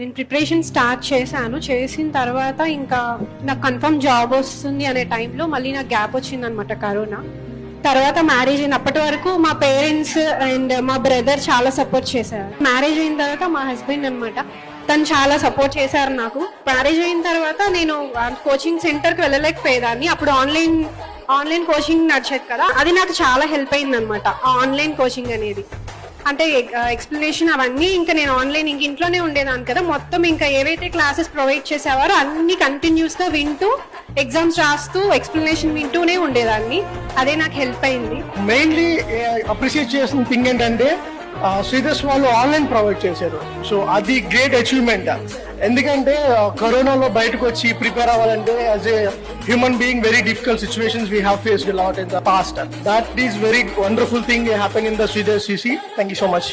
నేను preparation start చేసిన తర్వాత ఇంకా నాకు కన్ఫర్మ్ జాబ్ వస్తుంది అనే టైంలో మళ్ళీ నాకు గ్యాప్ వచ్చింది అనమాట కరోనా. తర్వాత మ్యారేజ్ అయిన అప్పటి వరకు మా పేరెంట్స్ అండ్ మా బ్రదర్ చాలా సపోర్ట్ చేశారు. మ్యారేజ్ అయిన తర్వాత మా హస్బెండ్ అనమాట, తను చాలా సపోర్ట్ చేశారు నాకు. మ్యారేజ్ అయిన తర్వాత నేను కోచింగ్ సెంటర్కి వెళ్ళలేకపోయేదాన్ని. అప్పుడు ఆన్లైన్ కోచింగ్ నడిచేది కదా, అది నాకు చాలా హెల్ప్ అయింది అనమాట. ఆన్లైన్ కోచింగ్ అనేది అంటే ఎక్స్ప్లెనేషన్ అవన్నీ ఇంకా నేను ఆన్లైన్ ఇంక ఇంట్లోనే ఉండేదాన్ని కదా, మొత్తం ఇంకా ఏవైతే క్లాసెస్ ప్రొవైడ్ చేసేవారో అన్ని కంటిన్యూస్ గా వింటూ ఎగ్జామ్స్ రాస్తూ ఎక్స్ప్లెనేషన్ వింటూనే ఉండేదాన్ని. అదే నాకు హెల్ప్ అయింది. మెయిన్లీ అప్రిషియేట్ చేసిన థింగ్ ఏంటంటే శ్రీధర్స్ వాళ్ళు ఆన్లైన్ ప్రొవైడ్ చేశారు. సో అది గ్రేట్ అచీవ్మెంట్. ఎందుకంటే కరోనాలో బయటకు వచ్చి ప్రిపేర్ అవ్వాలంటే as a human being very difficult situations we have faced lot in the past. That is very wonderful thing happen in the Sridhar CC. Thank you so much.